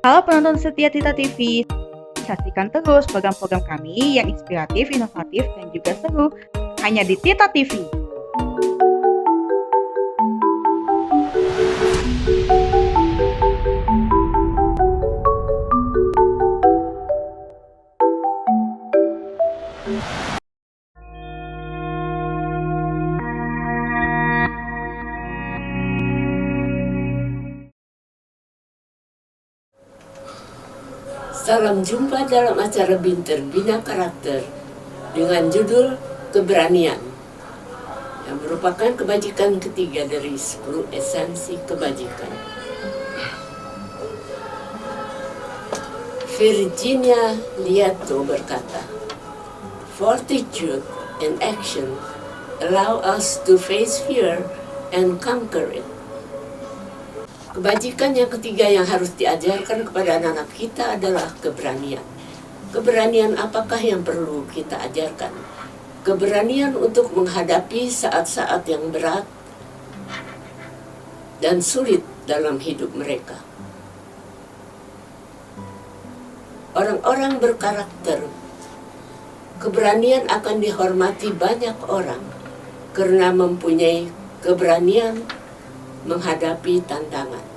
Halo penonton setia Tita TV, saksikan terus program-program kami yang inspiratif, inovatif, dan juga seru hanya di Tita TV. Salam jumpa dalam acara Binter Bina Karakter dengan judul Keberanian, yang merupakan kebajikan ketiga dari 10 esensi kebajikan. Virginia Lieto berkata, "Fortitude and action allow us to face fear and conquer it." Kebajikan yang ketiga yang harus diajarkan kepada anak-anak kita adalah keberanian. Keberanian apakah yang perlu kita ajarkan? Keberanian untuk menghadapi saat-saat yang berat dan sulit dalam hidup mereka. Orang-orang berkarakter, keberanian akan dihormati banyak orang karena mempunyai keberanian menghadapi tantangan.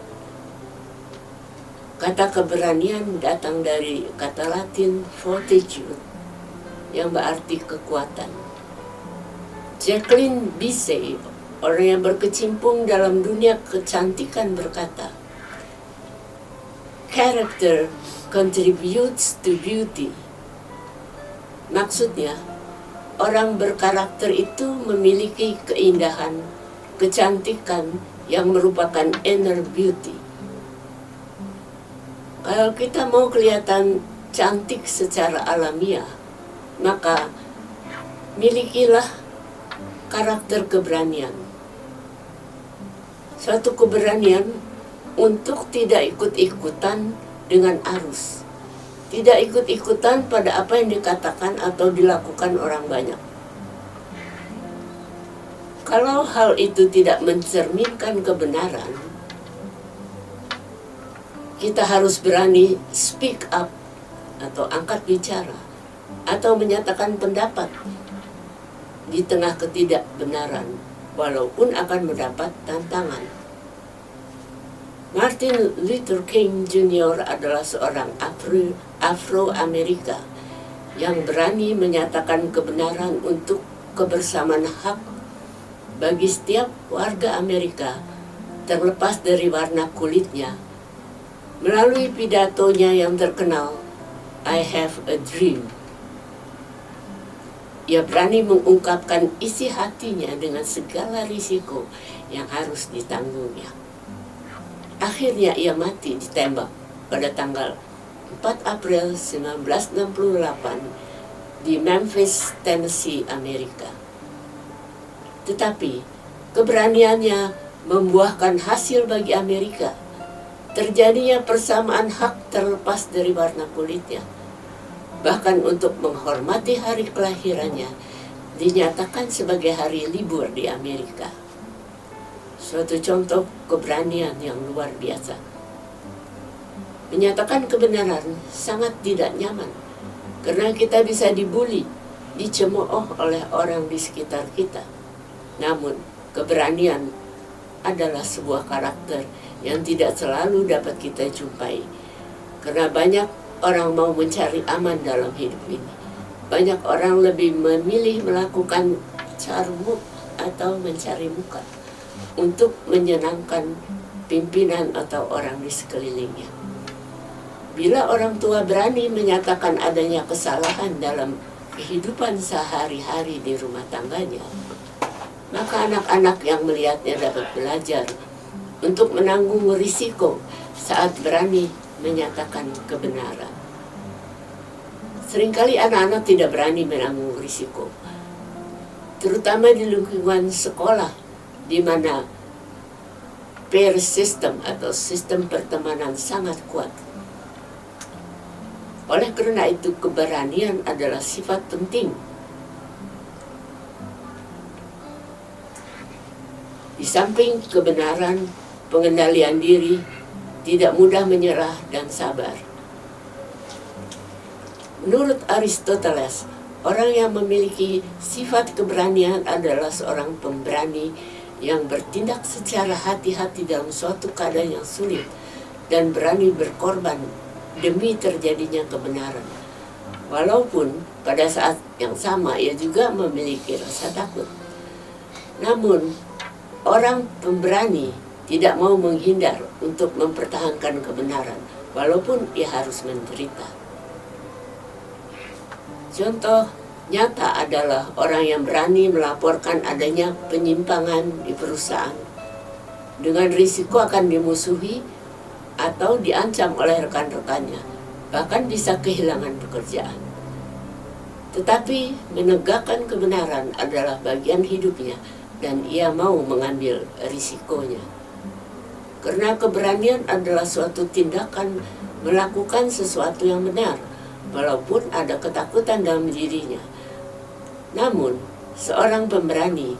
Kata keberanian datang dari kata Latin fortitude, yang berarti kekuatan. Jacqueline Bisset, orang yang berkecimpung dalam dunia kecantikan, berkata, "Character contributes to beauty." Maksudnya, orang berkarakter itu memiliki keindahan, kecantikan yang merupakan inner beauty. Kalau kita mau kelihatan cantik secara alamiah, maka milikilah karakter keberanian. Suatu keberanian untuk tidak ikut-ikutan dengan arus, tidak ikut-ikutan pada apa yang dikatakan atau dilakukan orang banyak. Kalau hal itu tidak mencerminkan kebenaran, kita harus berani speak up atau angkat bicara atau menyatakan pendapat di tengah ketidakbenaran, walaupun akan mendapat tantangan. Martin Luther King Jr. adalah seorang Afro-Amerika yang berani menyatakan kebenaran untuk kebersamaan hak bagi setiap warga Amerika, terlepas dari warna kulitnya, melalui pidatonya yang terkenal, "I Have a Dream." Ia berani mengungkapkan isi hatinya dengan segala risiko yang harus ditanggungnya. Akhirnya ia mati ditembak pada tanggal 4 April 1968 di Memphis, Tennessee, Amerika. Tetapi keberaniannya membuahkan hasil bagi Amerika. Terjadinya persamaan hak terlepas dari warna kulitnya. Bahkan untuk menghormati hari kelahirannya dinyatakan sebagai hari libur di Amerika. Suatu contoh keberanian yang luar biasa. Menyatakan kebenaran sangat tidak nyaman karena kita bisa dibuli, dicemooh oleh orang di sekitar kita. Namun, keberanian adalah sebuah karakter yang tidak selalu dapat kita jumpai. Karena banyak orang mau mencari aman dalam hidup ini. Banyak orang lebih memilih melakukan carmuk atau mencari muka untuk menyenangkan pimpinan atau orang di sekelilingnya. Bila orang tua berani menyatakan adanya kesalahan dalam kehidupan sehari-hari di rumah tangganya, maka anak-anak yang melihatnya dapat belajar untuk menanggung risiko saat berani menyatakan kebenaran. Seringkali anak-anak tidak berani menanggung risiko, terutama di lingkungan sekolah, di mana peer system atau sistem pertemanan sangat kuat. Oleh karena itu, keberanian adalah sifat penting. Di samping kebenaran, pengendalian diri, tidak mudah menyerah dan sabar. Menurut Aristoteles, orang yang memiliki sifat keberanian adalah seorang pemberani yang bertindak secara hati-hati dalam suatu keadaan yang sulit dan berani berkorban demi terjadinya kebenaran. Walaupun pada saat yang sama ia juga memiliki rasa takut. Namun, orang pemberani tidak mau menghindar untuk mempertahankan kebenaran, walaupun ia harus menderita. Contoh nyata adalah orang yang berani melaporkan adanya penyimpangan di perusahaan dengan risiko akan dimusuhi atau diancam oleh rekan-rekannya, bahkan bisa kehilangan pekerjaan. Tetapi menegakkan kebenaran adalah bagian hidupnya dan ia mau mengambil risikonya. Karena keberanian adalah suatu tindakan melakukan sesuatu yang benar, walaupun ada ketakutan dalam dirinya. Namun, seorang pemberani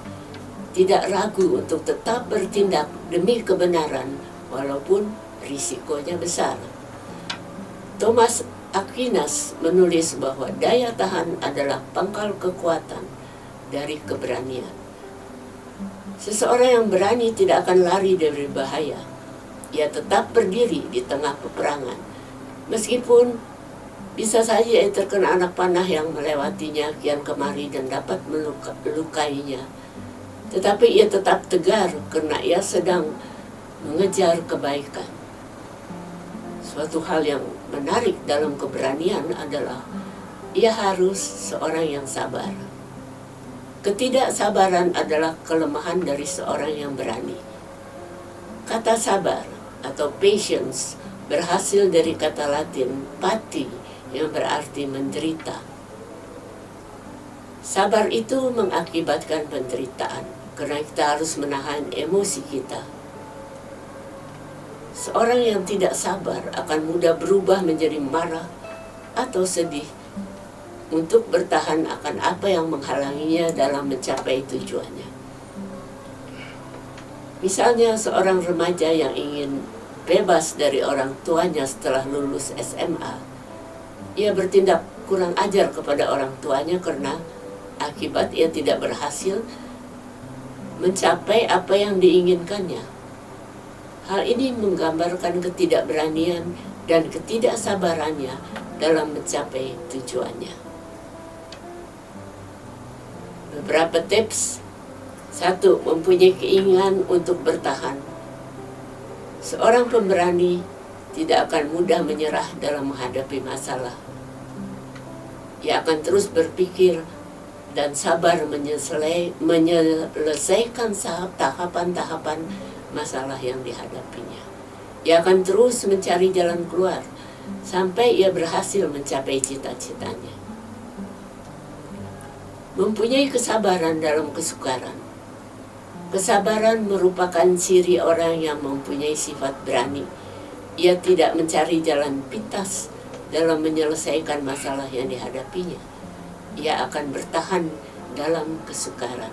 tidak ragu untuk tetap bertindak demi kebenaran walaupun risikonya besar. Thomas Aquinas menulis bahwa daya tahan adalah pangkal kekuatan dari keberanian. Seseorang yang berani tidak akan lari dari bahaya. Ia tetap berdiri di tengah peperangan, meskipun bisa saja ia terkena anak panah yang melewatinya kian kemari dan dapat melukainya. Tetapi ia tetap tegar karena ia sedang mengejar kebaikan. Suatu hal yang menarik dalam keberanian adalah ia harus seorang yang sabar. Ketidaksabaran adalah kelemahan dari seorang yang berani. Kata sabar atau patience berhasil dari kata Latin pati, yang berarti menderita. Sabar itu mengakibatkan penderitaan karena kita harus menahan emosi kita. Seorang yang tidak sabar akan mudah berubah menjadi marah atau sedih untuk bertahan akan apa yang menghalanginya dalam mencapai tujuannya. Misalnya seorang remaja yang ingin bebas dari orang tuanya setelah lulus SMA. Ia bertindak kurang ajar kepada orang tuanya karena akibat ia tidak berhasil mencapai apa yang diinginkannya. Hal ini menggambarkan ketidakberanian dan ketidaksabarannya dalam mencapai tujuannya. Beberapa tips. 1. Mempunyai keinginan untuk bertahan. Seorang pemberani tidak akan mudah menyerah dalam menghadapi masalah. Ia akan terus berpikir dan sabar menyelesaikan tahapan-tahapan masalah yang dihadapinya. Ia akan terus mencari jalan keluar sampai ia berhasil mencapai cita-citanya. Mempunyai kesabaran dalam kesukaran. Kesabaran merupakan ciri orang yang mempunyai sifat berani. Ia tidak mencari jalan pintas dalam menyelesaikan masalah yang dihadapinya. Ia akan bertahan dalam kesukaran.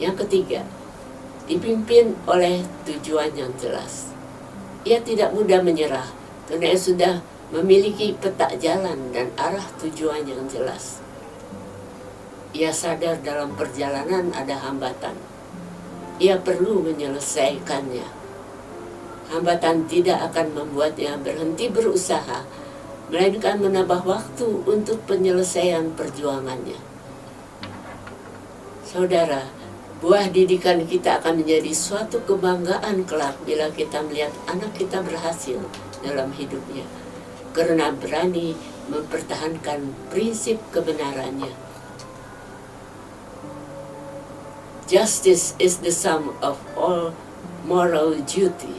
Yang ketiga, dipimpin oleh tujuan yang jelas. Ia tidak mudah menyerah karena ia sudah memiliki peta jalan dan arah tujuan yang jelas. Ia sadar dalam perjalanan ada hambatan. Ia perlu menyelesaikannya. Hambatan tidak akan membuatnya berhenti berusaha, melainkan menambah waktu untuk penyelesaian perjuangannya. Saudara, buah didikan kita akan menjadi suatu kebanggaan kelak bila kita melihat anak kita berhasil dalam hidupnya, karena berani mempertahankan prinsip kebenarannya. Justice is the sum of all moral duty.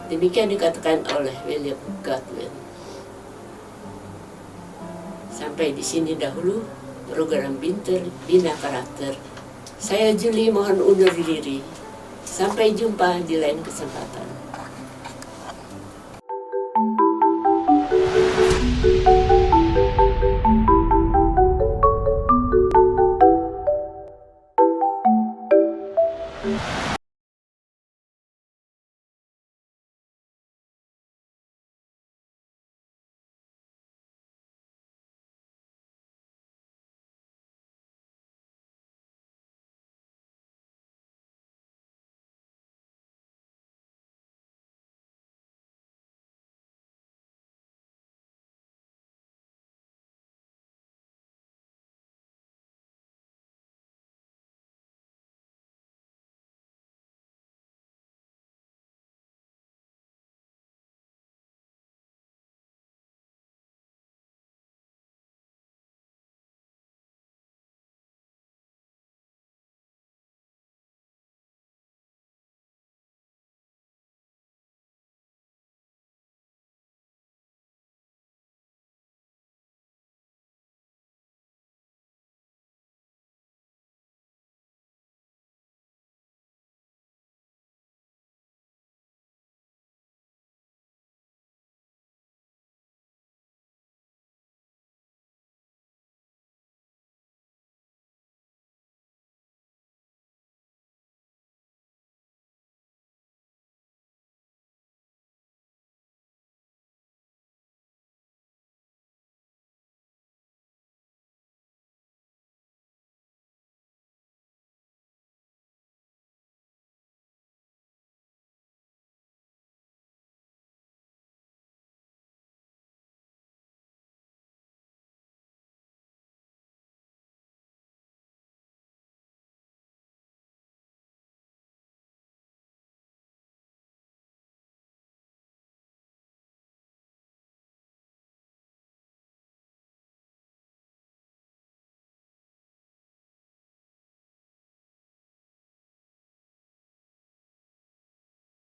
Demikian dikatakan oleh William Godwin. Sampai di sini dahulu program Bina Karakter. Saya Julie mohon undur diri. Sampai jumpa di lain kesempatan.